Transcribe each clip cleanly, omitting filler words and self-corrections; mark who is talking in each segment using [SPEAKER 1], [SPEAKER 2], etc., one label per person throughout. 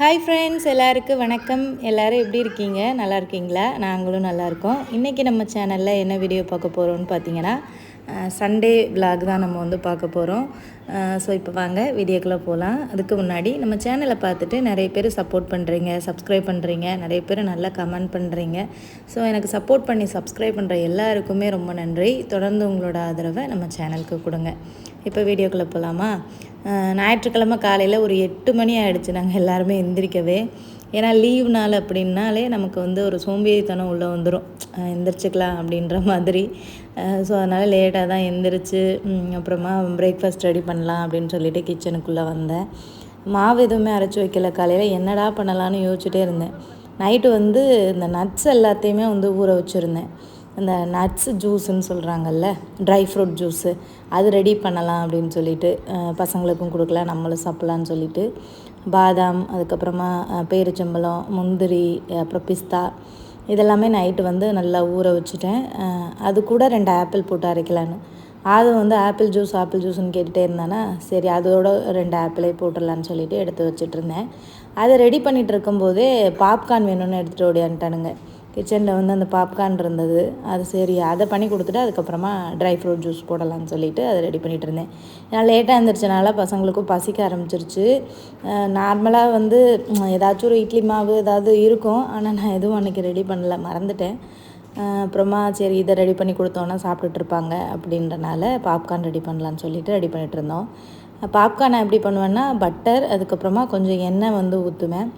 [SPEAKER 1] Hi friends, எல்லாருக்கும் வணக்கம். எல்லோரும் எப்படி இருக்கீங்க? நல்லா இருக்கீங்களா? நாங்களும் நல்லாயிருக்கோம். இன்றைக்கி நம்ம சேனலில் என்ன வீடியோ பார்க்க போகிறோம்னு பார்த்தீங்கன்னா, சண்டே விலாக் தான் நம்ம வந்து பார்க்க போகிறோம். ஸோ இப்போ வாங்க வீடியோக்குள்ளே போகலாம். அதுக்கு முன்னாடி நம்ம சேனலை பார்த்துட்டு நிறைய பேர் சப்போர்ட் பண்ணுறீங்க, சப்ஸ்கிரைப் பண்ணுறீங்க, நிறைய பேர் நல்லா கமெண்ட் பண்ணுறீங்க. ஸோ எனக்கு சப்போர்ட் பண்ணி சப்ஸ்கிரைப் பண்ணுற எல்லாருக்குமே ரொம்ப நன்றி. தொடர்ந்து உங்களோட ஆதரவை நம்ம சேனலுக்கு கொடுங்க. இப்போ வீடியோக்குள்ளே போகலாமா? ஞாயிற்றுக்கிழமை காலையில் ஒரு 8 மணி ஆகிடுச்சு நாங்கள் எல்லாருமே எந்திரிக்கவே. ஏன்னா லீவ் நாள் அப்படின்னாலே நமக்கு வந்து ஒரு சோம்பேறித்தனம் உள்ளே வந்துடும், எந்திரிச்சிக்கலாம் அப்படின்ற மாதிரி. ஸோ அதனால் லேட்டாக தான் எந்திரிச்சு அப்புறமா பிரேக்ஃபாஸ்ட் ரெடி பண்ணலாம் அப்படின்னு சொல்லிட்டு கிச்சனுக்குள்ளே வந்தேன். மாவு எதுவுமே அரைச்சி வைக்கல. காலையில் என்னடா பண்ணலான்னு யோசிச்சுட்டே இருந்தேன். நைட்டு வந்து இந்த நட்ஸ் எல்லாத்தையுமே வந்து ஊற வச்சுருந்தேன். இந்த நட்ஸ் ஜூஸுன்னு சொல்கிறாங்கல்ல, ட்ரை ஃப்ரூட் ஜூஸு, அது ரெடி பண்ணலாம் அப்படின்னு சொல்லிட்டு பசங்களுக்கும் கொடுக்கலாம், நம்மளும் சாப்பிட்லான்னு சொல்லிட்டு பாதாம், அதுக்கப்புறமா பேரிச்சம்பழம், முந்திரி, அப்புறம் பிஸ்தா இதெல்லாமே நைட்டு வந்து நல்லா ஊற வச்சுட்டேன். அது கூட 2 ஆப்பிள் போட்டு அரைக்கலான்னு. அது வந்து ஆப்பிள் ஜூஸ்ன்னு கேட்டுகிட்டே இருந்தானா, சரி அதோட 2 ஆப்பிளே போட்டுடலான்னு சொல்லிட்டு எடுத்து வச்சுட்ருந்தேன். அதை ரெடி பண்ணிகிட்டு இருக்கும்போதே பாப்கார்ன் வேணும்னு எடுத்துகிட்டு ஓடியான்ட்டானுங்க. கிச்சனில் வந்து அந்த பாப்கார்ன் இருந்தது. அது சரி அதை பண்ணி கொடுத்துட்டு அதுக்கப்புறமா ட்ரை ஃப்ரூட் ஜூஸ் போடலான்னு சொல்லிவிட்டு அதை ரெடி பண்ணிகிட்டு இருந்தேன். ஏன்னா லேட்டாக எழுந்திரிச்சனால பசங்களுக்கும் பசிக்க ஆரம்பிச்சிருச்சு. நார்மலாக வந்து ஏதாச்சும் ஒரு இட்லி மாவு ஏதாவது இருக்கும், ஆனால் நான் எதுவும் அன்றைக்கி ரெடி பண்ணல, மறந்துட்டேன். அப்புறமா சரி இதை ரெடி பண்ணி கொடுத்தோன்னா சாப்பிட்டுட்ருப்பாங்க அப்படின்றனால பாப்கார்ன் ரெடி பண்ணலான்னு சொல்லிவிட்டு ரெடி பண்ணிகிட்டு இருந்தோம். பாப்கார்னை எப்படி பண்ணுவேன்னா, பட்டர், அதுக்கப்புறமா கொஞ்சம் எண்ணெய் வந்து ஊற்றுவேன்.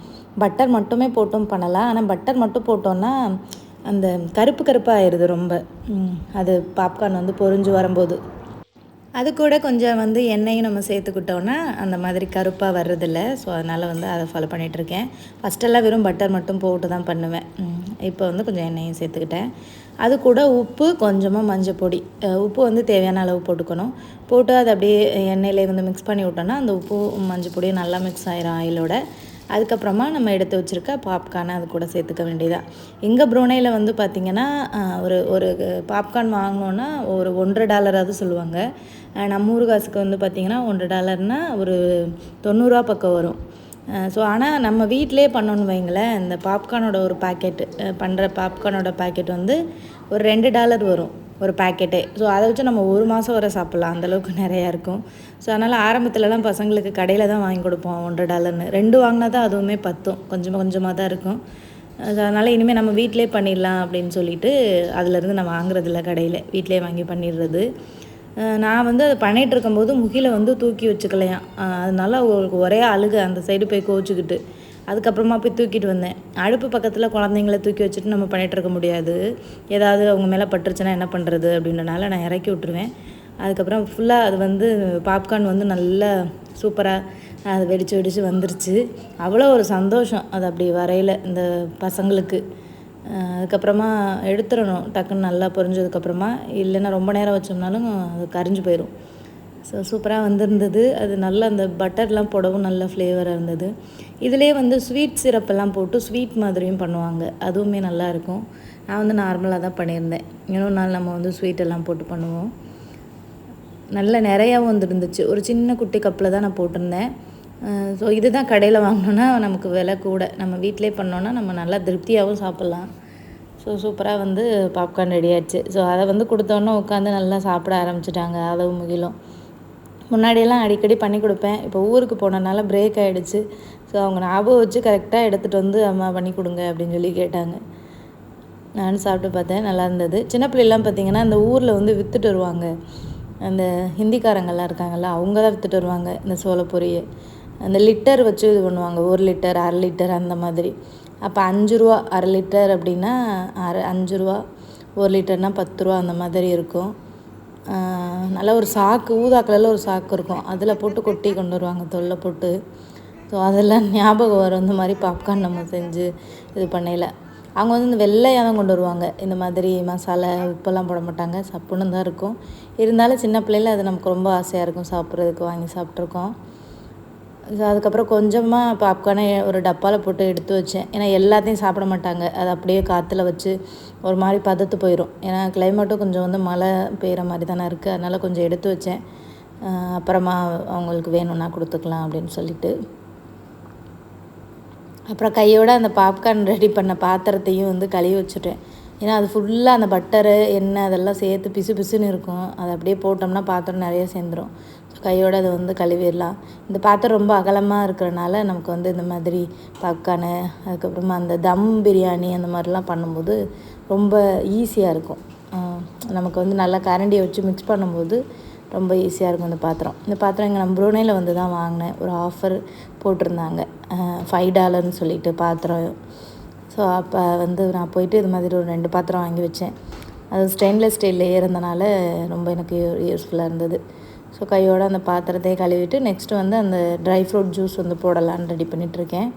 [SPEAKER 1] பட்டர் மட்டுமே போட்டும் பண்ணலாம். ஆனால் பட்டர் மட்டும் போட்டோன்னா அந்த கருப்பாக ஆயிடுது ரொம்ப. அது பாப்கார்ன் வந்து பொரிஞ்சு வரும்போது அது கூட கொஞ்சம் வந்து எண்ணெயும் நம்ம சேர்த்துக்கிட்டோன்னா அந்த மாதிரி கருப்பாக வர்றதில்ல. ஸோ அதனால் வந்து அதை ஃபாலோ பண்ணிகிட்ருக்கேன். ஃபஸ்ட்டெல்லாம் வெறும் பட்டர் மட்டும் போட்டு தான் பண்ணுவேன். இப்போ வந்து கொஞ்சம் எண்ணெயும் சேர்த்துக்கிட்டேன். அது கூட உப்பு, கொஞ்சமாக மஞ்சள் பொடி, உப்பு வந்து தேவையான அளவு போட்டுக்கணும். போட்டு அதை அப்படியே எண்ணெயிலே வந்து மிக்ஸ் பண்ணி விட்டோன்னா அந்த உப்பு மஞ்சள் பொடியும் நல்லா மிக்ஸ் ஆயிரும் ஆயிலோட. அதுக்கப்புறமா நம்ம எடுத்து வச்சுருக்க பாப்கார்னை அது கூட சேர்த்துக்க வேண்டியதான். எங்கள் ப்ரூனேயில் வந்து பார்த்திங்கன்னா ஒரு ஒரு பாப்கார்ன் வாங்கினோன்னா ஒரு $1.50 சொல்லுவாங்க. நம்ம ஊர் காசுக்கு வந்து பார்த்திங்கன்னா $1 ஒரு 90 பக்கம் வரும். ஸோ ஆனால் நம்ம வீட்டிலே பண்ணோன்னு வைங்களேன், இந்த பாப்கார்னோட ஒரு பாக்கெட்டு பண்ணுற பாப்கார்னோட பாக்கெட் வந்து ஒரு $2 வரும் ஒரு பேக்கெட்டே. ஸோ அதை வச்சு நம்ம ஒரு மாதம் வரை சாப்பிட்லாம், அந்தளவுக்கு நிறையா இருக்கும். ஸோ அதனால் ஆரம்பத்துலலாம் பசங்களுக்கு கடையில் தான் வாங்கி கொடுப்போம் $1. 2 வாங்கினா தான் அதுவுமே பத்தும், கொஞ்சமாக தான் இருக்கும். அதனால் இனிமேல் நம்ம வீட்டிலே பண்ணிடலாம் அப்படின்னு சொல்லிட்டு அதிலேருந்து நான் வாங்குறதில்ல, கடையில் வீட்டிலே வாங்கி பண்ணிடுறது. நான் வந்து அதை பண்ணிகிட்டு இருக்கும்போது முகில வந்து தூக்கி வச்சுக்கலையாம். அதனால ஒரே அழுக, அந்த சைடு போய் கோச்சிக்கிட்டு அதுக்கப்புறமா போய் தூக்கிட்டு வந்தேன். அடுப்பு பக்கத்தில் குழந்தைங்கள தூக்கி வச்சுட்டு நம்ம பண்ணிகிட்ருக்க முடியாது, ஏதாவது அவங்க மேலே பட்டுருச்சுன்னா என்ன பண்ணுறது அப்படின்றனால நான் இறக்கி விட்ருவேன். அதுக்கப்புறம் ஃபுல்லாக அது வந்து பாப்கார்ன் வந்து நல்லா சூப்பராக அது வெடித்து வந்துருச்சு. அவ்வளோ ஒரு சந்தோஷம் அது அப்படி வரையில் இந்த பசங்களுக்கு. அதுக்கப்புறமா எடுத்துடணும் டக்குன்னு நல்லா பொரிஞ்சதுக்கப்புறமா, இல்லைன்னா ரொம்ப நேரம் வச்சோம்னாலும் அது கரிஞ்சு போயிடும். ஸோ சூப்பராக வந்திருந்தது. அது நல்லா அந்த பட்டர்லாம் போடவும் நல்ல ஃப்ளேவராக இருந்தது. இதிலே வந்து ஸ்வீட் சிரப்பெல்லாம் போட்டு ஸ்வீட் மாதிரியும் பண்ணுவாங்க, அதுவுமே நல்லாயிருக்கும். நான் வந்து நார்மலாக தான் பண்ணியிருந்தேன். இன்னொரு நாள் நம்ம வந்து ஸ்வீட்டெல்லாம் போட்டு பண்ணுவோம். நல்ல நிறையாவும் வந்துருந்துச்சு. ஒரு சின்ன குட்டி கப்பில் தான் நான் போட்டிருந்தேன். ஸோ இதுதான் கடையில் வாங்கினோன்னா நமக்கு விலை கூட, நம்ம வீட்டிலே பண்ணோன்னா நம்ம நல்லா திருப்தியாகவும் சாப்பிட்லாம். ஸோ சூப்பராக வந்து பாப்கார்ன் ரெடி ஆகிடுச்சு. ஸோ அதை வந்து கொடுத்தோன்னே உட்காந்து நல்லா சாப்பிட ஆரம்பிச்சிட்டாங்க அளவு முகிலும். முன்னாடியெல்லாம் அடிக்கடி பண்ணி கொடுப்பேன். இப்போ ஊருக்கு போனனால பிரேக் ஆகிடுச்சு. ஸோ அவங்க ஞாபகம் வச்சு கரெக்டாக எடுத்துகிட்டு வந்து அம்மா பண்ணி கொடுங்க அப்படின்னு சொல்லி கேட்டாங்க. நானும் சாப்பிட்டு பார்த்தேன், நல்லா இருந்தது. சின்ன பிள்ளைலாம் பார்த்திங்கன்னா அந்த ஊரில் வந்து விற்றுட்டு வருவாங்க, அந்த ஹிந்திக்காரங்கள்லாம் இருக்காங்கள்ல, அவங்க தான் விற்றுட்டு வருவாங்க இந்த சோளப்பொரியை. அந்த லிட்டர் வச்சு இது பண்ணுவாங்க, 1 லிட்டர், 1/2 லிட்டர் அந்த மாதிரி. அப்போ ₹5 1/2 லிட்டர் அப்படின்னா ₹5, 1 லிட்டர்னால் ₹10 அந்த மாதிரி இருக்கும். நல்லா ஒரு சாக்கு, ஊதா கலரில் ஒரு சாக்கு இருக்கும், அதில் போட்டு கொட்டி கொண்டு வருவாங்க, தொல்லை போட்டு. ஸோ அதெல்லாம் ஞாபகம் வரும் இந்த மாதிரி பாப்கார்ன் நம்ம செஞ்சு இது பண்ணையில். அவங்க வந்து இந்த வெள்ளையாக தான் கொண்டு வருவாங்க, இந்த மாதிரி மசாலா உப்பெல்லாம் போட மாட்டாங்க, சப்புன்னு தான் இருக்கும். இருந்தாலும் சின்ன பிள்ளைல அது நமக்கு ரொம்ப ஆசையாக இருக்கும் சாப்பிட்றதுக்கு, வாங்கி சாப்பிட்ருக்கோம். ஸோ அதுக்கப்புறம் கொஞ்சமாக பாப்கார்னை ஒரு டப்பாவில் போட்டு எடுத்து வச்சேன். ஏன்னா எல்லாத்தையும் சாப்பிட மாட்டாங்க, அது அப்படியே காற்றுல வச்சு ஒரு மாதிரி பதத்து போயிடும். ஏன்னா கிளைமேட்டும் கொஞ்சம் வந்து மழை பெய்கிற மாதிரி தானே இருக்குது, அதனால் கொஞ்சம் எடுத்து வச்சேன். அப்புறமா அவங்களுக்கு வேணும்னா கொடுத்துக்கலாம் அப்படின்னு சொல்லிட்டு. அப்புறம் கையோடு அந்த பாப்கார்ன் ரெடி பண்ண பாத்திரத்தையும் வந்து கழுவி வச்சுட்டேன். ஏன்னா அது ஃபுல்லாக அந்த பட்டரு எண்ணெய் அதெல்லாம் சேர்த்து பிசு பிசுன்னு இருக்கும். அதை அப்படியே போட்டோம்னா பாத்திரம் நிறைய சேர்ந்துடும். ஸோ கையோடு அதை வந்து கழுவிடலாம். இந்த பாத்திரம் ரொம்ப அகலமாக இருக்கிறனால நமக்கு வந்து இந்த மாதிரி பாப்கார்னு, அதுக்கப்புறமா அந்த தம் பிரியாணி அந்த மாதிரிலாம் பண்ணும்போது ரொம்ப ஈஸியாக இருக்கும். நமக்கு வந்து நல்லா கரண்டியை வச்சு மிக்ஸ் பண்ணும்போது ரொம்ப ஈஸியாக இருக்கும் இந்த பாத்திரம் இங்கே நம்ம ப்ரூனேயில் வந்து தான் வாங்கினேன். ஒரு ஆஃபர் போட்டிருந்தாங்க, $5 சொல்லிட்டு பாத்திரம். ஸோ அப்போ வந்து நான் போயிட்டு இது மாதிரி ஒரு 2 பாத்திரம் வாங்கி வச்சேன். அது ஸ்டெயின்லெஸ் ஸ்டீல்லையே இருந்தனால ரொம்ப எனக்கு யூஸ்ஃபுல்லாக இருந்தது. ஸோ கையோடு அந்த பாத்திரத்தையே கழுவிட்டு நெக்ஸ்ட்டு வந்து அந்த ட்ரை ஃப்ரூட் ஜூஸ் வந்து போடலான்னு ரெடி பண்ணிகிட்ருக்கேன்.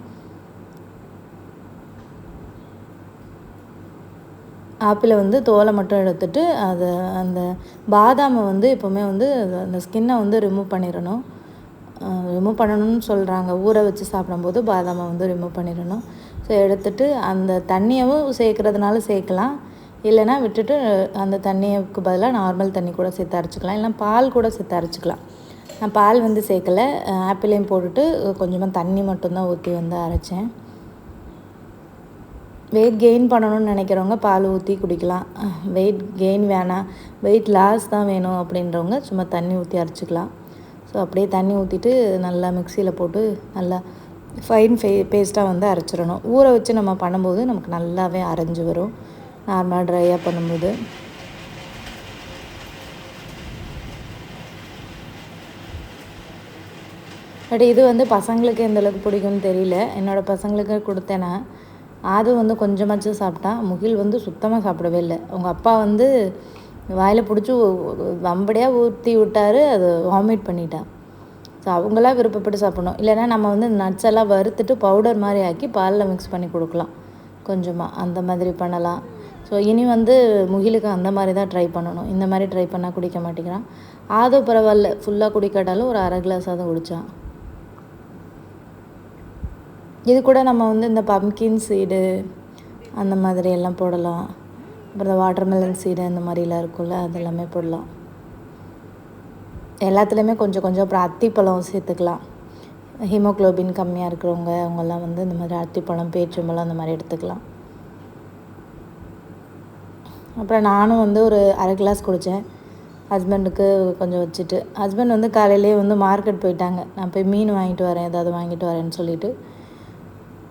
[SPEAKER 1] ஆப்பிளை வந்து தோலை மட்டும் எடுத்துட்டு அதை அந்த பாதாமை வந்து எப்போவுமே வந்து அந்த ஸ்கின்னை வந்து ரிமூவ் பண்ணணும்னு சொல்கிறாங்க. ஊற வச்சு சாப்பிடும்போது பாதாமை வந்து ரிமூவ் பண்ணிடணும். ஸோ எடுத்துட்டு அந்த தண்ணியவும் சேர்க்குறதுனால சேர்க்கலாம், இல்லைன்னா விட்டுட்டு அந்த தண்ணிக்கு பதிலாக நார்மல் தண்ணி கூட சேர்த்து அரைச்சிக்கலாம், இல்லைனா பால் கூட சேர்த்து அரைச்சிக்கலாம். நான் பால் வந்து சேர்க்கலை, ஆப்பிளையும் போட்டுட்டு கொஞ்சமாக தண்ணி மட்டும்தான் ஊற்றி வந்து அரைச்சேன். வெயிட் கெயின் பண்ணணும்னு நினைக்கிறவங்க பால் ஊற்றி குடிக்கலாம். வெயிட் கெயின் வேணாம், வெயிட் லாஸ் தான் வேணும் அப்படின்றவங்க சும்மா தண்ணி ஊற்றி அரைச்சிக்கலாம். ஸோ அப்படியே தண்ணி ஊற்றிட்டு நல்லா மிக்சியில் போட்டு நல்லா ஃபைன் பேஸ்ட்டாக வந்து அரைச்சிடணும். ஊற வச்சு நம்ம பண்ணும்போது நமக்கு நல்லாவே அரைஞ்சி வரும், நார்மலாக ட்ரையாக பண்ணும்போது. பட் இது வந்து பசங்களுக்கு எந்தளவுக்கு பிடிக்கும்னு தெரியல. என்னோடய பசங்களுக்கு கொடுத்தேன்னா அது வந்து கொஞ்சமாச்சும் சாப்பிட்டான். முகில் வந்து சுத்தமாக சாப்பிடவே இல்லை. அவங்க அப்பா வந்து வாயில் பிடிச்சி வம்படியாக ஊற்றி விட்டார், அது வாமிட் பண்ணிட்டான். ஸோ அவங்களாம் விருப்பப்பட்டு சாப்பிடணும். இல்லைன்னா நம்ம வந்து நட்ஸ் எல்லாம் வறுத்துட்டு பவுடர் மாதிரி ஆக்கி பாலில் மிக்ஸ் பண்ணி கொடுக்கலாம் கொஞ்சமாக, அந்த மாதிரி பண்ணலாம். ஸோ இனி வந்து முகிலுக்கு அந்த மாதிரி தான் ட்ரை பண்ணணும். இந்த மாதிரி ட்ரை பண்ணால் குடிக்க மாட்டேங்கிறான். அதுவும் பரவாயில்ல, ஃபுல்லாக குடிக்காட்டாலும் ஒரு அரை கிளாஸாவது குடித்தான். இது கூட நம்ம வந்து இந்த பம்கின் சீடு அந்த மாதிரி எல்லாம் போடலாம். அப்புறம் இந்த வாட்டர்மெலன் சீடு அந்த மாதிரிலாம் இருக்கும்ல, அதெல்லாமே போடலாம். எல்லாத்துலேயுமே கொஞ்சம் கொஞ்சம். அப்புறம் அத்திப்பழம் சேர்த்துக்கலாம். ஹீமோக்ளோபின் கம்மியாக இருக்கிறவங்க அவங்கெல்லாம் வந்து இந்த மாதிரி அத்திப்பழம், பேரிச்சம்பழம் அந்த மாதிரி எடுத்துக்கலாம். அப்புறம் நானும் வந்து ஒரு அரை கிளாஸ் குடித்தேன். ஹஸ்பண்டுக்கு கொஞ்சம் வச்சுட்டு, ஹஸ்பண்ட் வந்து காலையிலே வந்து மார்க்கெட் போயிட்டாங்க. நான் போய் மீன் வாங்கிட்டு வரேன், ஏதாவது வாங்கிட்டு வரேன்னு சொல்லிவிட்டு.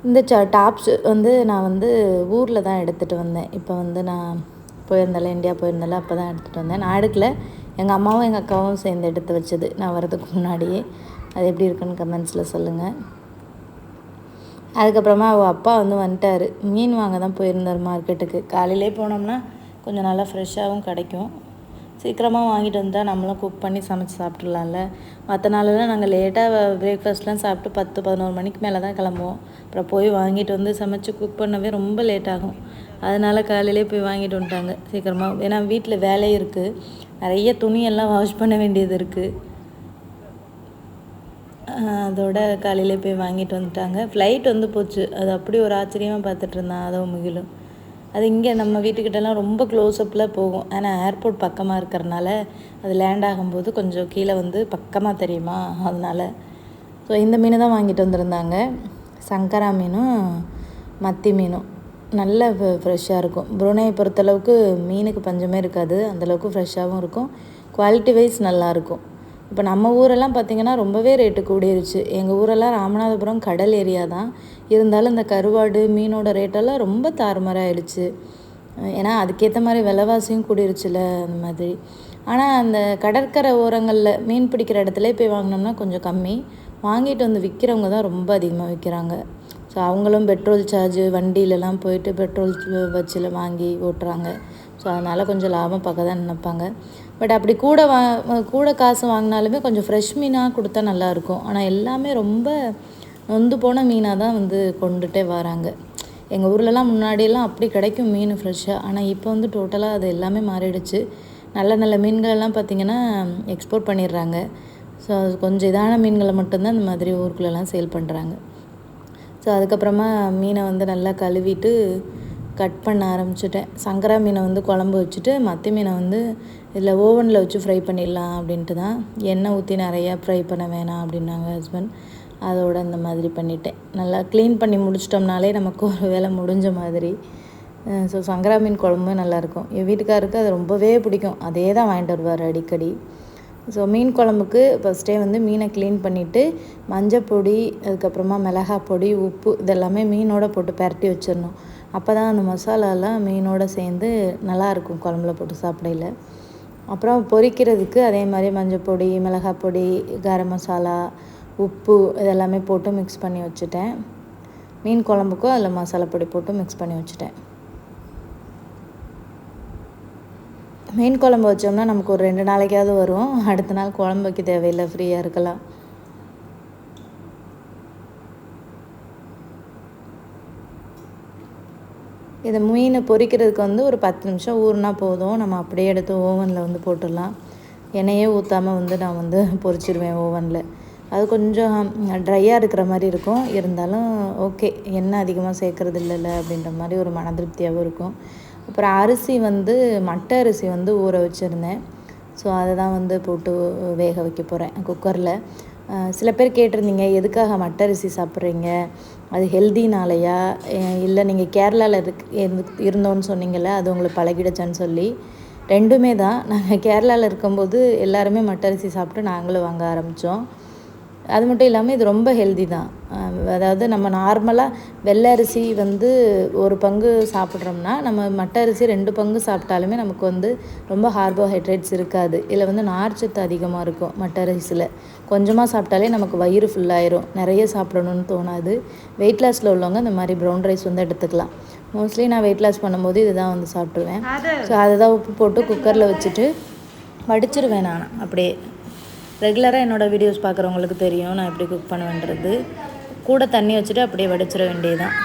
[SPEAKER 1] இந்த டாப்ஸ் வந்து நான் வந்து ஊரில் தான் எடுத்துகிட்டு வந்தேன். இப்போ வந்து நான் போயிருந்தால, இந்தியா போயிருந்தால அப்போ தான் எடுத்துகிட்டு வந்தேன். நான் எடுக்கல, எங்கள் அம்மாவும் எங்கள் அக்காவும் சேர்ந்து எடுத்து வச்சது நான் வரதுக்கு முன்னாடியே. அது எப்படி இருக்குன்னு கமெண்ட்ஸில் சொல்லுங்கள். அதுக்கப்புறமா அவள் அப்பா வந்து வந்துட்டார், மீன் வாங்க தான் போயிருந்தார் மார்க்கெட்டுக்கு. காலையிலே போனோம்னா கொஞ்சம் நல்லா ஃப்ரெஷ்ஷாகவும் கிடைக்கும். சீக்கிரமாக வாங்கிட்டு வந்தால் நம்மளும் குக் பண்ணி சமைச்சு சாப்பிட்றலாம்ல. மற்ற நாளெல்லாம் நாங்கள் லேட்டாக பிரேக்ஃபாஸ்ட்லாம் சாப்பிட்டு 10-11 மணிக்கு மேலே தான் கிளம்புவோம். அப்புறம் போய் வாங்கிட்டு வந்து சமைச்சு குக் பண்ணவே ரொம்ப லேட் ஆகும். அதனால் காலையிலே போய் வாங்கிட்டு வந்துட்டாங்க சீக்கிரமாக. ஏன்னா வீட்டில் வேலையும் இருக்குது, நிறைய துணியெல்லாம் வாஷ் பண்ண வேண்டியது இருக்குது. அதோட காலையிலே போய் வாங்கிட்டு வந்துட்டாங்க. ஃப்ளைட் வந்து போச்சு, அது அப்படி ஒரு ஆச்சரியமாக பார்த்துட்டு இருந்தான் அதுவும் முகிலும். அது இங்கே நம்ம வீட்டுக்கிட்டலாம் ரொம்ப க்ளோஸ்அப்பில் போகும். ஆனால் ஏர்போர்ட் பக்கமாக இருக்கிறனால அது லேண்ட் ஆகும்போது கொஞ்சம் கீழே வந்து பக்கமாக தெரியுமா, அதனால். ஸோ இந்த மீன் தான் வாங்கிட்டு வந்திருந்தாங்க. சங்கரா மீனும் மத்தி மீனும் நல்ல ஃப்ரெஷ்ஷாக இருக்கும். புருனேயை பொறுத்தளவுக்கு மீனுக்கு பஞ்சமே இருக்காது, அந்தளவுக்கு ஃப்ரெஷ்ஷாகவும் இருக்கும், குவாலிட்டி வைஸ் நல்லாயிருக்கும். இப்போ நம்ம ஊரெல்லாம் பார்த்திங்கன்னா ரொம்பவே ரேட்டு கூடிருச்சு. எங்கள் ஊரெல்லாம் ராமநாதபுரம் கடல் ஏரியா தான், இருந்தாலும் இந்த கருவாடு மீனோட ரேட்டெல்லாம் ரொம்ப தாறுமாறாயிடுச்சு. ஏன்னா அதுக்கேற்ற மாதிரி விலைவாசியும் கூடிருச்சுல அந்த மாதிரி. ஆனால் அந்த கடற்கரை ஓரங்களில் மீன் பிடிக்கிற இடத்துல போய் வாங்கினோம்னா கொஞ்சம் கம்மி, வாங்கிட்டு வந்து விற்கிறவங்க தான் ரொம்ப அதிகமாக விற்கிறாங்க. ஸோ அவங்களும் பெட்ரோல் சார்ஜு, வண்டியிலலாம் போயிட்டு பெட்ரோல் வச்சில் வாங்கி ஓட்டுறாங்க. ஸோ அதனால் கொஞ்சம் லாபம் பார்க்க தான் நினைப்பாங்க. பட் அப்படி கூட காசு வாங்கினாலுமே கொஞ்சம் ஃப்ரெஷ் மீனாக கொடுத்தா நல்லாயிருக்கும். ஆனால் எல்லாமே ரொம்ப நொந்து போன மீனாக தான் வந்து கொண்டுகிட்டே வராங்க. எங்கள் ஊர்லலாம் முன்னாடியெல்லாம் அப்படி கிடைக்கும் மீன் ஃப்ரெஷ்ஷாக. ஆனால் இப்போ வந்து டோட்டலாக அது எல்லாமே மாறிடுச்சு. நல்ல நல்ல மீன்களெல்லாம் பார்த்திங்கன்னா எக்ஸ்போர்ட் பண்ணிடுறாங்க. ஸோ கொஞ்சம் இதான மீன்களை மட்டும்தான் இந்த மாதிரி ஊருக்குள்ளெல்லாம் சேல் பண்ணுறாங்க. ஸோ அதுக்கப்புறமா மீனை வந்து நல்லா கழுவிட்டு கட் பண்ண ஆரம்பிச்சிட்டேன். சங்கரா மீனை வந்து குழம்பு வச்சுட்டு மத்தி மீனை வந்து இதில் ஓவனில் வச்சு ஃப்ரை பண்ணிடலாம் அப்படின்ட்டு தான். எண்ணெய் ஊற்றி நிறையா ஃப்ரை பண்ண வேணாம் அப்படின்னாங்க ஹஸ்பண்ட். அதோட இந்த மாதிரி பண்ணிட்டேன். நல்லா க்ளீன் பண்ணி முடிச்சிட்டோம்னாலே நமக்கு ஒரு வேலை முடிஞ்ச மாதிரி. ஸோ சங்கரா மீன் குழம்பு நல்லாயிருக்கும். என் வீட்டுக்காருக்கு அது ரொம்பவே பிடிக்கும். அதே தான் வாங்கிட்டு வருவார் அடிக்கடி. ஸோ மீன் குழம்புக்கு ஃபஸ்ட்டே வந்து மீனை க்ளீன் பண்ணிவிட்டு மஞ்சப்பொடி, அதுக்கப்புறமா மிளகாய் பொடி, உப்பு இதெல்லாமே மீனோட போட்டு பரட்டி வச்சிடணும். அப்போ தான் அந்த மசாலாலாம் மீனோடு சேர்ந்து நல்லாயிருக்கும் குழம்புல போட்டு சாப்பிடையில. அப்புறம் பொரிக்கிறதுக்கு அதே மாதிரி மஞ்சப்பொடி, மிளகாய் பொடி, கரம் மசாலா, உப்பு இதெல்லாமே போட்டு மிக்ஸ் பண்ணி வச்சுட்டேன். மீன் குழம்புக்கும் அதில் மசாலா பொடி போட்டு மிக்ஸ் பண்ணி வச்சுட்டேன். மீன் குழம்பு வச்சோம்னா நமக்கு ஒரு 2 நாளைக்காவது வரும். அடுத்த நாள் குழம்பு வைக்க தேவையில்லை, ஃப்ரீயாக இருக்கலாம். இதை மீனை பொரிக்கிறதுக்கு வந்து ஒரு 10 நிமிஷம் ஊறினா போதும். நம்ம அப்படியே எடுத்து ஓவனில் வந்து போட்டுடலாம். எண்ணெயே ஊற்றாமல் வந்து நான் வந்து பொரிச்சிடுவேன் ஓவனில். அது கொஞ்சம் ட்ரையாக இருக்கிற மாதிரி இருக்கும். இருந்தாலும் ஓகே, எண்ணெய் அதிகமாக சேர்க்குறது இல்லைல்ல அப்படின்ற மாதிரி ஒரு மன திருப்தியாகவும் இருக்கும். அப்புறம் அரிசி வந்து மட்டை அரிசி வந்து ஊற வச்சுருந்தேன். ஸோ அதை தான் வந்து போட்டு வேக வைக்க போகிறேன் குக்கரில். சில பேர் கேட்டிருந்தீங்க, எதுக்காக மட்டை அரிசி சாப்பிட்றீங்க, அது ஹெல்தினாலையா, இல்லை நீங்கள் கேரளாவில் இருந்தோன்னு சொன்னீங்கள்ல, அது உங்களுக்கு பழகிடுச்சான்னு சொல்லி. ரெண்டுமே தான். நாங்கள் கேரளாவில் இருக்கும்போது எல்லாருமே மட்டை அரிசி சாப்பிட்டு நாங்களும் வாங்க ஆரம்பித்தோம். அது மட்டும் இல்லாமல் இது ரொம்ப ஹெல்தி தான். அதாவது நம்ம நார்மலாக வெள்ளை அரிசி வந்து ஒரு பங்கு சாப்பிட்றோம்னா, நம்ம மட்டை அரிசி 2 பங்கு சாப்பிட்டாலுமே நமக்கு வந்து ரொம்ப கார்போஹைட்ரேட்ஸ் இருக்காது. இதில் வந்து நார்ச்சத்து அதிகமாக இருக்கும் மட்டை அரிசியில். கொஞ்சமாக சாப்பிட்டாலே நமக்கு வயிறு ஃபுல்லாயிரும், நிறைய சாப்பிடணும்னு தோணாது. வெயிட் லாஸில் உள்ளவங்க இந்த மாதிரி ப்ரௌன் ரைஸ் வந்து எடுத்துக்கலாம். மோஸ்ட்லி நான் வெயிட் லாஸ் பண்ணும்போது இதுதான் வந்து சாப்பிட்ருவேன். ஸோ அதை தான் உப்பு போட்டு குக்கரில் வச்சுட்டு வடிச்சிருவேன். நான் அப்படியே ரெகுலராக என்னோடய வீடியோஸ் பார்க்குறவங்களுக்கு தெரியும் நான் எப்படி குக் பண்ணுவேன்றது. கூட தண்ணி வச்சுட்டு அப்படியே வடிச்சிட வேண்டியதுதான்.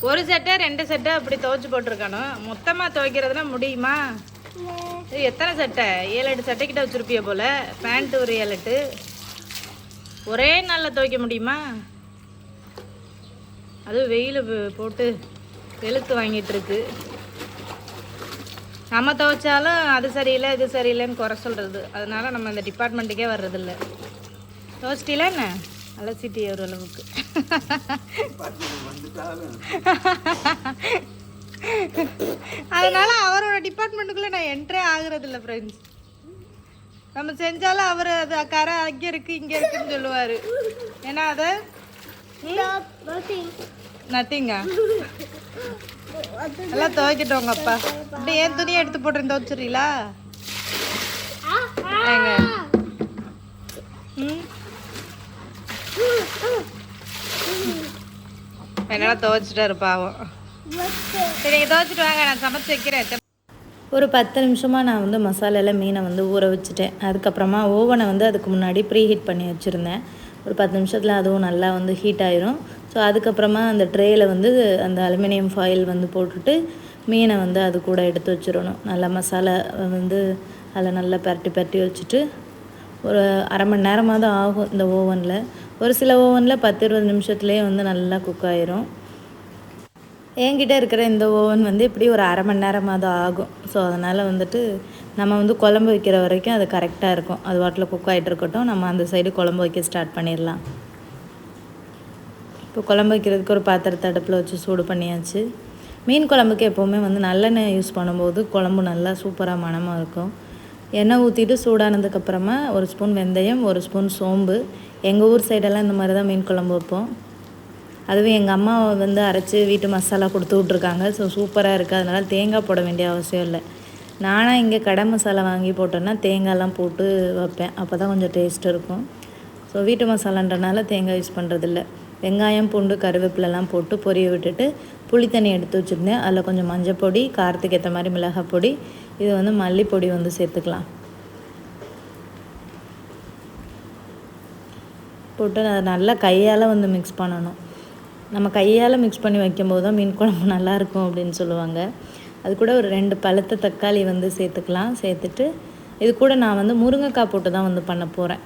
[SPEAKER 1] ஒரு செட்டை 2 செட்டை அப்படி துவைச்சி போட்டிருக்கணும். மொத்தமாக துவைக்கிறதுனா முடியுமா? எத்தனை சட்டை? 7-8 சட்டைக்கிட்ட வச்சுருப்பிய போல். பேண்ட்டு ஒரு 7-8 ஒரே நாளில் துவைக்க முடியுமா? அதுவும் வெயில் போட்டு வெளுத்து வாங்கிட்டு இருக்கு. நம்ம துவைச்சாலும் அது சரியில்லை இது சரியில்லைன்னு குறை சொல்கிறது. அதனால நம்ம இந்த டிபார்ட்மெண்ட்டுக்கே வர்றதில்ல. துவைச்சிட்டீங்களா என்ன? அலசிட்டி ஓரளவுக்கு. அதனால அவரோட டிபார்ட்மெண்ட்டுக்குள்ளே நான் என்ட்ரே ஆகுறது இல்லை ஃப்ரெண்ட்ஸ். நம்ம செஞ்சாலும் அவர் அது கரை அங்கே இருக்குது இங்கே இருக்குன்னு சொல்லுவார். ஏன்னா அதை நத்திங்கா எல்லாம் துவைக்கிட்டோங்க அப்பா. இப்படி ஏன் துணியை எடுத்து போட்டுருந்து துவைச்சிடறீங்களா? ஏங்க என்னால் துவைச்சிட்டாரு பாவம். சரி, நீங்கள் துவைச்சிட்டு வாங்க, நான் சமைச்சு வைக்கிறேன். ஒரு 10 நிமிஷமாக நான் வந்து மசாலாவில் மீனை வந்து ஊற வச்சுட்டேன். அதுக்கப்புறமா ஓவனை வந்து அதுக்கு முன்னாடி ப்ரீ ஹீட் பண்ணி வச்சுருந்தேன். ஒரு 10 நிமிஷத்தில் அதுவும் நல்லா வந்து ஹீட் ஆயிரும். ஸோ அதுக்கப்புறமா அந்த ட்ரேயில் வந்து அந்த அலுமினியம் ஃபாயில் வந்து போட்டுட்டு மீனை வந்து அது கூட எடுத்து வச்சிடணும். நல்லா மசாலா வந்து அதில் நல்லா பரட்டி வச்சுட்டு ஒரு அரை மணி நேரமாக தான் ஆகும் இந்த ஓவனில். ஒரு சில ஓவனில் 10-20 நிமிஷத்துலேயே வந்து நல்லா குக் ஆயிரும். என்கிட்ட இருக்கிற இந்த ஓவன் வந்து இப்படி ஒரு அரை மணி நேரமாக தான் ஆகும். ஸோ அதனால் வந்துட்டு நம்ம வந்து குழம்பு வைக்கிற வரைக்கும் அது கரெக்டாக இருக்கும். அது வாட்டில் குக் ஆகிட்டு இருக்கட்டும், நம்ம அந்த சைடு குழம்பு வைக்க ஸ்டார்ட் பண்ணிடலாம். இப்போ குழம்பு வைக்கிறதுக்கு ஒரு பாத்திரத்தை அடுப்பில் வச்சு சூடு பண்ணியாச்சு. மீன் குழம்புக்கு எப்போவுமே வந்து நல்லெண்ணெய் யூஸ் பண்ணும்போது குழம்பு நல்லா சூப்பராக மணமாக இருக்கும். எண்ணெய் ஊற்றிட்டு சூடானதுக்கப்புறமா 1 ஸ்பூன் வெந்தயம், 1 ஸ்பூன் சோம்பு. எங்கள் ஊர் சைடெல்லாம் இந்த மாதிரி தான் மீன் குழம்பு வைப்போம். அதுவும் எங்கள் அம்மா வந்து அரைச்சி வீட்டு மசாலா கொடுத்து விட்ருக்காங்க. ஸோ சூப்பராக இருக்குது. அதனால் தேங்காய் போட வேண்டிய அவசியம் இல்லை. நானாக இங்கே கடை மசாலா வாங்கி போட்டோன்னா தேங்காய்லாம் போட்டு வைப்பேன். அப்போ தான் கொஞ்சம் டேஸ்ட் இருக்கும். ஸோ வீட்டு மசாலான்றனால தேங்காய் யூஸ் பண்ணுறதில்ல. வெங்காயம் பூண்டு கருவேப்பிலெலாம் போட்டு பொரிய விட்டுட்டு புளி தண்ணி எடுத்து வச்சுருந்தேன். அதில் கொஞ்சம் மஞ்சள் பொடி, காரத்துக்கு ஏற்ற மாதிரி மிளகாய் பொடி, இது வந்து மல்லிப்பொடி வந்து சேர்த்துக்கலாம். போட்டு அதை நல்லா கையால் வந்து மிக்ஸ் பண்ணணும். நம்ம கையால் மிக்ஸ் பண்ணி வைக்கும்போது தான் மீன் குழம்பு நல்லாயிருக்கும் அப்படின்னு சொல்லுவாங்க. அது கூட ஒரு 2 பழுத்த தக்காளி வந்து சேர்த்துக்கலாம். சேர்த்துட்டு இது கூட நான் வந்து முருங்கைக்காய் போட்டு தான் வந்து பண்ண போகிறேன்.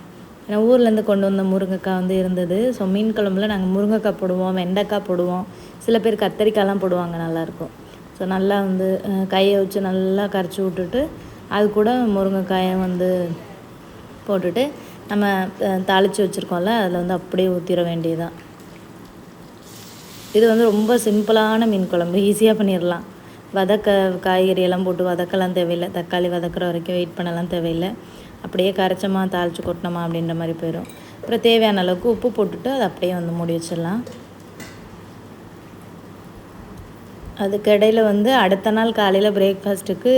[SPEAKER 1] ஏன்னா ஊர்லேருந்து கொண்டு வந்த முருங்கைக்காய் வந்து இருந்தது. ஸோ மீன் குழம்புல நாங்கள் முருங்கைக்காய் போடுவோம், வெண்டைக்காய் போடுவோம், சில பேர் கத்தரிக்காய்லாம் போடுவாங்க, நல்லாயிருக்கும். ஸோ நல்லா வந்து கையை வச்சு நல்லா கரைச்சி விட்டுட்டு அது கூட முருங்கைக்காயை வந்து போட்டுட்டு நம்ம தாளித்து வச்சுருக்கோம்ல அதில் வந்து அப்படியே ஊற்றிட வேண்டியதுதான். இது வந்து ரொம்ப சிம்பிளான மீன் குழம்பு, ஈஸியாக பண்ணிடலாம். காய்கறியெல்லாம் போட்டு வதக்கலாம் தேவையில்லை. தக்காளி வதக்கிற வரைக்கும் வெயிட் பண்ணலாம் தேவையில்லை. அப்படியே கரைச்சமா தாளித்து கொட்டினோமா அப்படின்ற மாதிரி போயிடும். அப்புறம் தேவையான அளவுக்கு உப்பு போட்டுட்டு அதை அப்படியே வந்து மூடி வச்சிடலாம். அதுக்கு இடையில் வந்து அடுத்த நாள் காலையில் பிரேக்ஃபாஸ்ட்டுக்கு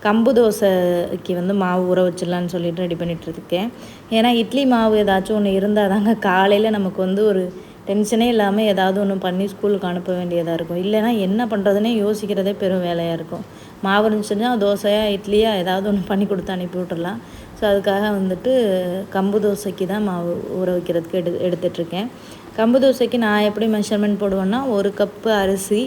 [SPEAKER 1] கம்பு தோசைக்கு வந்து மாவு ஊற வச்சிடலான்னு சொல்லிட்டு ரெடி பண்ணிகிட்ருக்கேன். ஏன்னா இட்லி மாவு ஏதாச்சும் ஒன்று இருந்தால் தாங்க காலையில் நமக்கு வந்து ஒரு டென்ஷனே இல்லாமல் ஏதாவது ஒன்று பண்ணி ஸ்கூலுக்கு அனுப்ப வேண்டியதாக இருக்கும். இல்லைனா என்ன பண்ணுறதுனே யோசிக்கிறதே பெரும் வேலையாக இருக்கும். மாவு இருந்துச்சுன்னா தோசையா இட்லியா ஏதாவது ஒன்று பண்ணி கொடுத்து அனுப்பி விட்டுடலாம். ஸோ அதுக்காக வந்துட்டு கம்பு தோசைக்கு தான் மாவு ஊற வைக்கிறதுக்கு எடுத்துகிட்ருக்கேன். கம்பு தோசைக்கு நான் எப்படி மெஷர்மெண்ட் போடுவேன்னா, 1 கப்பு அரிசி,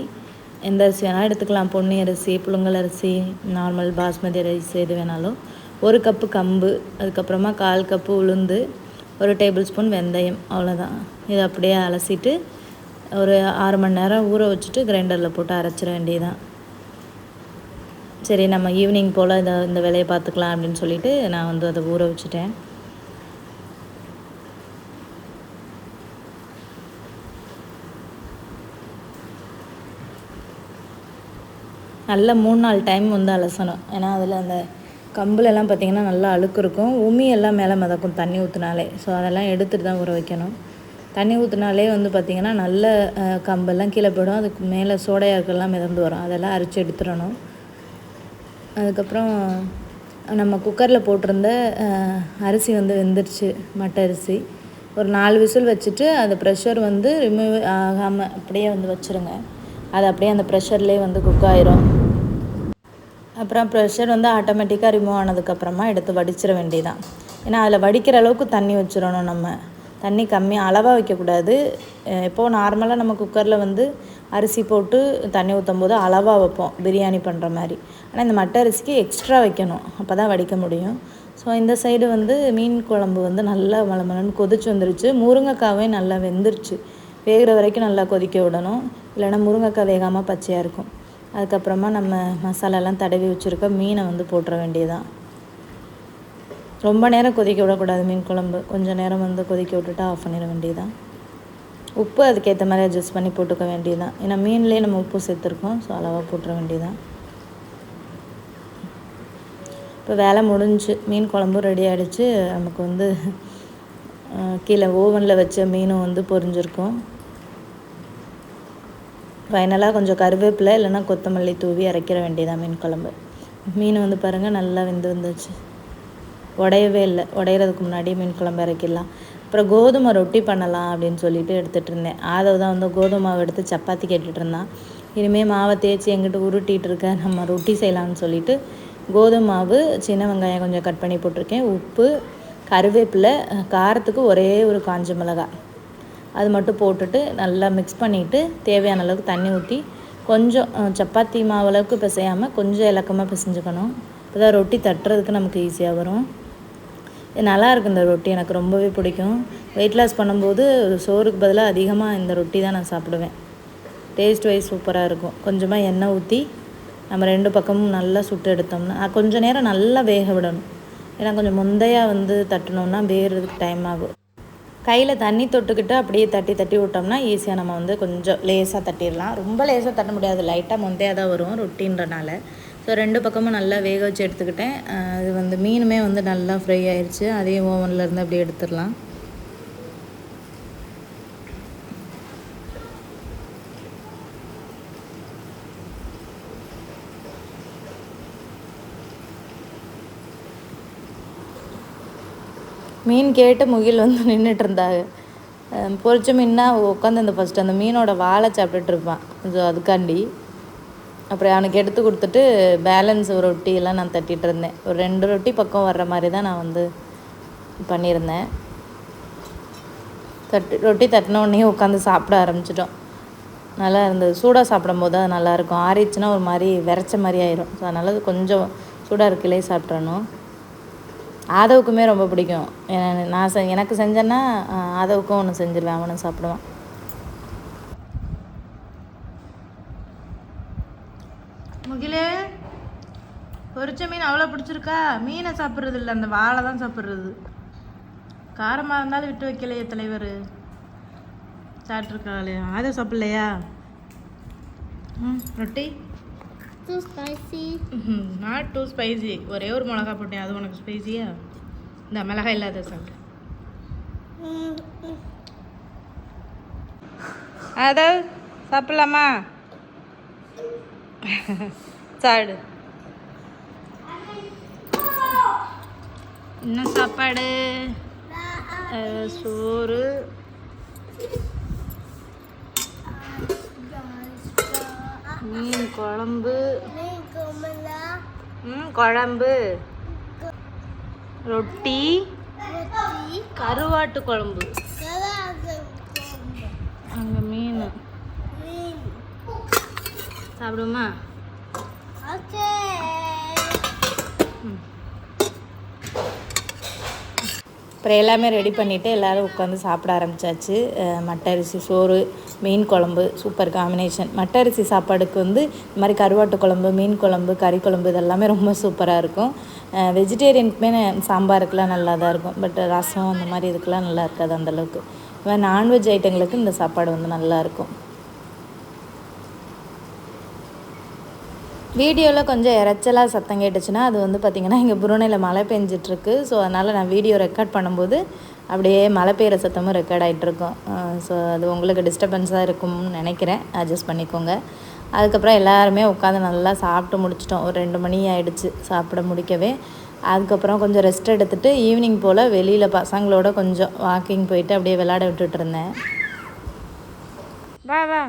[SPEAKER 1] எந்த அரிசி வேணாலும் எடுத்துக்கலாம். பொன்னி அரிசி, புழுங்கல் அரிசி, நார்மல் பாஸ்மதி ரைஸ் எது வேணாலும், 1 கப்பு கம்பு, அதுக்கப்புறமா 1/4 கப்பு உளுந்து, 1 டேபிள் ஸ்பூன் வெந்தயம், அவ்வளோதான். இதை அப்படியே அலசிட்டு ஒரு 6 மணி நேரம் ஊற வச்சுட்டு கிரைண்டரில் போட்டு அரைச்சிட வேண்டியதுதான். சரி நம்ம ஈவினிங் போல் இந்த வேலையை பார்த்துக்கலாம் அப்படின்னு சொல்லிட்டு நான் வந்து அதை ஊற வச்சுட்டேன். நல்லா 3-4 டைம் வந்து அலசணும். ஏன்னா அதில் அந்த கம்புலெல்லாம் பார்த்திங்கன்னா நல்லா அழுக்கு இருக்கும். உமி எல்லாம் மேலே மிதக்கும் தண்ணி ஊற்றினாலே. ஸோ அதெல்லாம் எடுத்துகிட்டு தான் ஊற வைக்கணும். தண்ணி ஊற்றினாலே வந்து பார்த்திங்கன்னா நல்ல கம்பெல்லாம் கீழே போயிடும். அதுக்கு மேலே சோடையாக இருக்கலாம் மிதந்து வரும். அதெல்லாம் அரைச்சி எடுத்துடணும். அதுக்கப்புறம் நம்ம குக்கரில் போட்டிருந்த அரிசி வந்து வெந்துருச்சு, மட்டை அரிசி. ஒரு 4 விசில் வச்சுட்டு அந்த ப்ரெஷர் வந்து ரிமூவ் ஆகாமல் அப்படியே வந்து வச்சுருங்க. அது அப்படியே அந்த ப்ரெஷர்லேயே வந்து குக் ஆயிரும். அப்புறம் ப்ரெஷர் வந்து ஆட்டோமேட்டிக்காக ரிமூவ் ஆனதுக்கப்புறமா எடுத்து வடிச்சிட வேண்டியதான். ஏன்னா அதில் வடிக்கிற அளவுக்கு தண்ணி வச்சிடணும். நம்ம தண்ணி கம்மியாக அளவாக வைக்கக்கூடாது. எப்போது நார்மலாக நம்ம குக்கரில் வந்து அரிசி போட்டு தண்ணி ஊற்றும் போது அளவாக வைப்போம், பிரியாணி பண்ணுற மாதிரி. ஆனால் இந்த மட்டை அரிசிக்கு எக்ஸ்ட்ரா வைக்கணும், அப்போ தான் வடிக்க முடியும். ஸோ இந்த சைடு வந்து மீன் குழம்பு வந்து நல்லா மலமலன்னு கொதிச்சு வந்துருச்சு. முருங்கைக்காவே நல்லா வெந்துருச்சு. வேகிற வரைக்கும் நல்லா கொதிக்க விடணும், இல்லைன்னா முருங்கைக்காய் வேகாமல் பச்சையாக இருக்கும். அதுக்கப்புறமா நம்ம மசாலாலாம் தடவி வச்சுருக்க மீனை வந்து போட்டுற வேண்டியதான். ரொம்ப நேரம் கொதிக்க விடக்கூடாது மீன் குழம்பு. கொஞ்சம் நேரம் வந்து கொதிக்க விட்டுட்டு ஆஃப் பண்ணிட வேண்டியதான். உப்பு அதுக்கேற்ற மாதிரி அட்ஜஸ்ட் பண்ணி போட்டுக்க வேண்டியதான். ஏன்னா மீன்லேயே நம்ம உப்பு சேர்த்துருக்கோம். ஸோ அளவாக போட்டுற வேண்டியதான். இப்போ வேலை முடிஞ்சு மீன் குழம்பும் ரெடி ஆகிடுச்சு. நமக்கு வந்து கீழே ஓவனில் வச்ச மீனும் வந்து பொரிஞ்சிருக்கும். ஃபைனலாக கொஞ்சம் கருவேப்பிலை இல்லைன்னா கொத்தமல்லி தூவி அரைக்கிற வேண்டியதான் மீன் குழம்பு. மீன் வந்து பாருங்கள் நல்லா வெந்து வந்துச்சு, உடையவே இல்லை. உடையிறதுக்கு முன்னாடி மீன் குழம்பு இறக்கிடலாம். அப்புறம் கோதுமை ரொட்டி பண்ணலாம் அப்படின்னு சொல்லிட்டு எடுத்துகிட்டு இருந்தேன். ஆதவ தான் வந்து கோதுமை மாவு எடுத்து சப்பாத்தி கேட்டுட்டு இருந்தான். இனிமேல் மாவை தேய்ச்சி எங்கிட்ட உருட்டிகிட்டு இருக்க, நம்ம ரொட்டி செய்யலாம்னு சொல்லிட்டு கோதுமை மாவு, சின்ன வெங்காயம் கொஞ்சம் கட் பண்ணி போட்டிருக்கேன், உப்பு, கருவேப்பிலை, காரத்துக்கு ஒரே ஒரு காஞ்ச மிளகாய், அது மட்டும் போட்டுட்டு நல்லா மிக்ஸ் பண்ணிவிட்டு தேவையான அளவுக்கு தண்ணி ஊற்றி கொஞ்சம் சப்பாத்தி மாவு அளவுக்கு பிசையாமல் கொஞ்சம் இலக்கமாக பிசைஞ்சுக்கணும். இப்போ தான் ரொட்டி தட்டுறதுக்கு நமக்கு ஈஸியாக வரும். இது நல்லாயிருக்கு. இந்த ரொட்டி எனக்கு ரொம்பவே பிடிக்கும். வெயிட் லாஸ் பண்ணும்போது சோறுக்கு பதிலாக அதிகமாக இந்த ரொட்டி தான் நான் சாப்பிடுவேன். டேஸ்ட் வைஸ் சூப்பராக இருக்கும். கொஞ்சமாக எண்ணெய் ஊற்றி நம்ம 2 பக்கமும் நல்லா சுட்டு எடுத்தோம்னா கொஞ்சம் நேரம் நல்லா வேக விடணும். ஏன்னா கொஞ்சம் முந்தையாக வந்து தட்டணுன்னா வேகிறதுக்கு டைம் ஆகும். கையில் தண்ணி தொட்டுக்கிட்டு அப்படியே தட்டி தட்டி விட்டோம்னா ஈஸியாக நம்ம வந்து கொஞ்சம் லேசாக தட்டிடலாம். ரொம்ப லேசாக தட்ட முடியாது, லைட்டாக முந்தையாக தான் வரும் ரொட்டின்றனால. ஸோ 2 பக்கமும் நல்லா வேக வச்சு எடுத்துக்கிட்டேன். அது வந்து மீனுமே வந்து நல்லா ஃப்ரை ஆயிடுச்சு. அதையும் ஓவனில் இருந்து அப்படியே எடுத்துடலாம். மீன் கேட்டு முகில் வந்து நின்றுட்டு இருந்தாங்க. பொரிச்ச மீன்னா உட்காந்து அந்த ஃபஸ்ட்டு அந்த மீனோட வாழை சாப்பிட்டுட்ருப்பான். ஸோ அதுக்காண்டி அப்புறம் அவனுக்கு எடுத்து கொடுத்துட்டு பேலன்ஸ் ஒரு ரொட்டியெல்லாம் நான் தட்டிகிட்டு இருந்தேன். ஒரு 2 ரொட்டி பக்கம் வர்ற மாதிரி தான் நான் வந்து பண்ணியிருந்தேன். ரொட்டி தட்டின உடனே உட்காந்து சாப்பிட ஆரம்பிச்சிட்டோம். நல்லா இருந்தது. சூடாக சாப்பிடும் போது அது நல்லாயிருக்கும். ஆறிடுச்சுன்னா ஒரு மாதிரி விரைச்ச மாதிரி ஆயிரும். ஸோ அதனால் கொஞ்சம் சூடாக இருக்கிலே சாப்பிட்றணும். ஆதவுக்குமே ரொம்ப பிடிக்கும். நான் எனக்கு செஞ்சேன்னா ஆதவுக்கும் ஒன்று செஞ்சிருவேன், அவனும் சாப்பிடுவான். முகிலே, பொரிச்ச மீன் அவ்வளோ பிடிச்சிருக்கா? மீனை சாப்பிட்றது இல்லை, அந்த வாழை தான் சாப்பிட்றது. காரமாக இருந்தாலும் விட்டு வைக்கலையே தலைவர். சாப்பிட்ருக்காளே அதை சாப்பிட்லையா? Roti
[SPEAKER 2] too spicy.
[SPEAKER 1] Not too spicy. ஒரே ஒரு மிளகா போட்டேன், அது உனக்கு ஸ்பைசியா? இந்த மிளகாய் இல்லாத சாப்பிட்டு அதாவது சாப்பிட்லாமா? சாடு. என்ன சாப்பாடு? சோறு, மீன் குழம்பு, குழம்பு, ரொட்டி, கருவாட்டு குழம்பு, அங்கே மீன். சாப்பிடுமா? அப்புறம் எல்லாமே ரெடி பண்ணிவிட்டு எல்லோரும் உட்காந்து சாப்பிட ஆரம்பித்தாச்சு. மட்டை அரிசி சோறு, மீன் குழம்பு, சூப்பர் காம்பினேஷன். மட்டை அரிசி சாப்பாடுக்கு வந்து இந்த மாதிரி கருவாட்டு குழம்பு, மீன் குழம்பு, கறி குழம்பு இதெல்லாமே ரொம்ப சூப்பராக இருக்கும். வெஜிடேரியனுக்குமே சாம்பாருக்கெலாம் நல்லா தான் இருக்கும். பட் ரசம் அந்த மாதிரி இதுக்கெலாம் நல்லா இருக்காது அந்தளவுக்கு. இந்த மாதிரி நான்வெஜ் ஐட்டங்களுக்கு இந்த சாப்பாடு வந்து நல்லாயிருக்கும். வீடியோவில் கொஞ்சம் இறைச்சலாக சத்தம் கேட்டுச்சுன்னா அது வந்து பார்த்திங்கன்னா இங்கே புருனையில் மழை பெஞ்சிட்ருக்கு. ஸோ அதனால் நான் வீடியோ ரெக்கார்ட் பண்ணும்போது அப்படியே மழை பெய்கிற சத்தமும் ரெக்கார்ட் ஆகிட்ருக்கும். ஸோ அது உங்களுக்கு டிஸ்டர்பன்ஸாக இருக்கும்னு நினைக்கிறேன், அட்ஜஸ்ட் பண்ணிக்கோங்க. அதுக்கப்புறம் எல்லாருமே உட்காந்து நல்லா சாப்பிட்டு முடிச்சிட்டோம். ஒரு 2 மணி ஆகிடுச்சு சாப்பிட முடிக்கவே. அதுக்கப்புறம் கொஞ்சம் ரெஸ்ட் எடுத்துகிட்டு ஈவினிங் போல் வெளியில் பசங்களோட கொஞ்சம் வாக்கிங் போயிட்டு அப்படியே விளையாட விட்டுட்டு இருந்தேன். வா வா.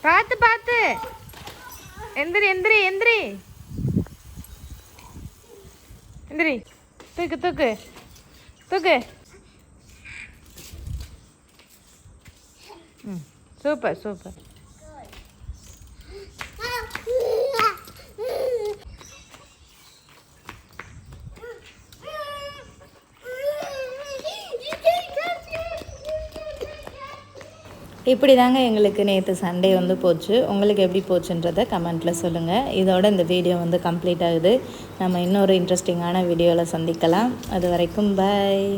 [SPEAKER 1] பார்த்து பார்த்து எந்திரி எந்திரி எந்திரி எந்திரி. தூக்கு தூக்கு தூக்கு. Super super. இப்படி தாங்க எங்களுக்கு நேற்று சண்டே வந்து போச்சு. உங்களுக்கு எப்படி போச்சுன்றதை கமெண்ட்டில் சொல்லுங்கள். இதோட இந்த வீடியோ வந்து கம்ப்ளீட் ஆகுது. நம்ம இன்னொரு இன்ட்ரெஸ்டிங்கான வீடியோவில் சந்திக்கலாம். அது வரைக்கும் பாய்.